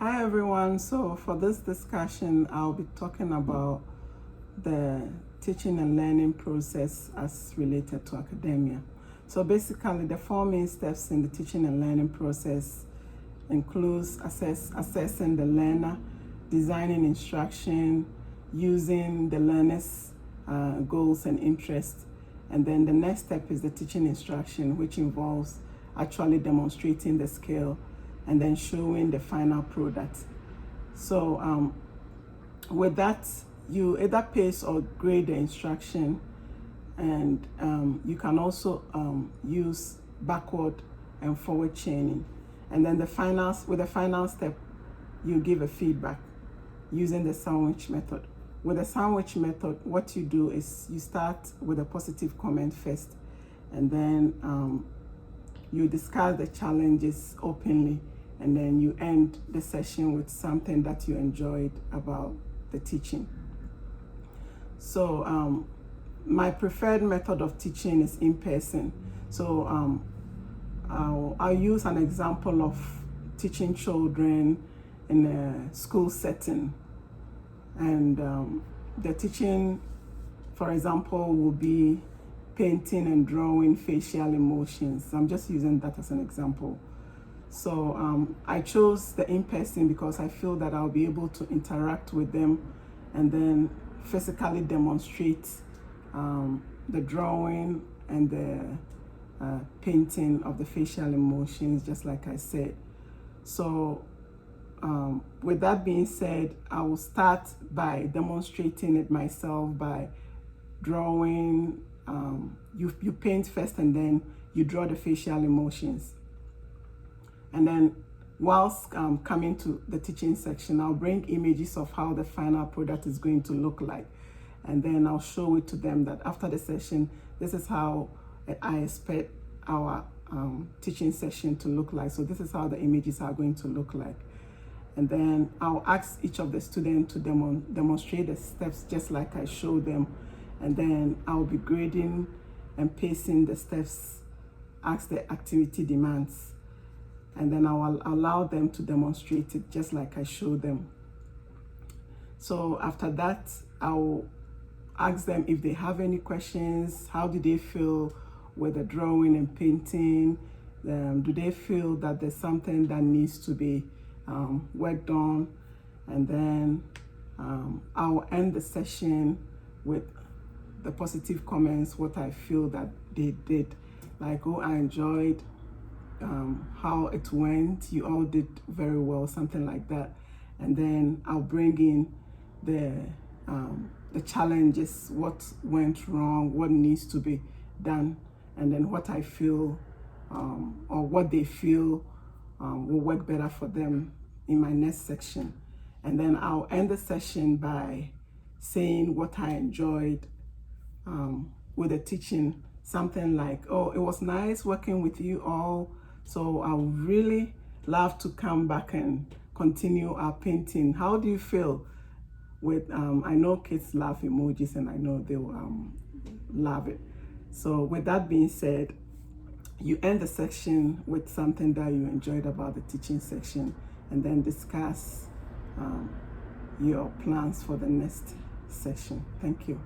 Hi everyone. So for this discussion, I'll be talking about the teaching and learning process as related to academia. So basically, the four main steps in the teaching and learning process includes assessing the learner, designing instruction, using the learner's goals and interests, and then the next step is the teaching instruction, which involves actually demonstrating the skill and then showing the final product. So with that, you either pace or grade the instruction, and you can also use backward and forward chaining. And then with the final step, you give a feedback using the sandwich method. With the sandwich method, what you do is you start with a positive comment first, and then you discuss the challenges openly, and then you end the session with something that you enjoyed about the teaching. So my preferred method of teaching is in person. So I'll use an example of teaching children in a school setting. And the teaching, for example, will be painting and drawing facial emotions. I'm just using that as an example. So I chose the in-person because I feel that I'll be able to interact with them and then physically demonstrate the drawing and the painting of the facial emotions, just like I said. So with that being said, I will start by demonstrating it myself by drawing. You paint first and then you draw the facial emotions. And then whilst coming to the teaching section, I'll bring images of how the final product is going to look like. And then I'll show it to them that after the session, this is how I expect our teaching session to look like. So this is how the images are going to look like. And then I'll ask each of the students to demonstrate the steps just like I showed them. And then I'll be grading and pacing the steps as the activity demands. And then I will allow them to demonstrate it just like I showed them. So after that, I'll ask them if they have any questions. How do they feel with the drawing and painting? Do they feel that there's something that needs to be worked on? And then I'll end the session with the positive comments, what I feel that they did. Like, oh, I enjoyed how it went, you all did very well, something like that. And then I'll bring in the challenges, what went wrong, what needs to be done, and then what I feel or what they feel will work better for them in my next section. And then I'll end the session by saying what I enjoyed with the teaching, something like, oh, it was nice working with you all. So I would really love to come back and continue our painting. How do you feel with, I know kids love emojis and I know they will love it. So with that being said, you end the section with something that you enjoyed about the teaching section, and then discuss your plans for the next session. Thank you.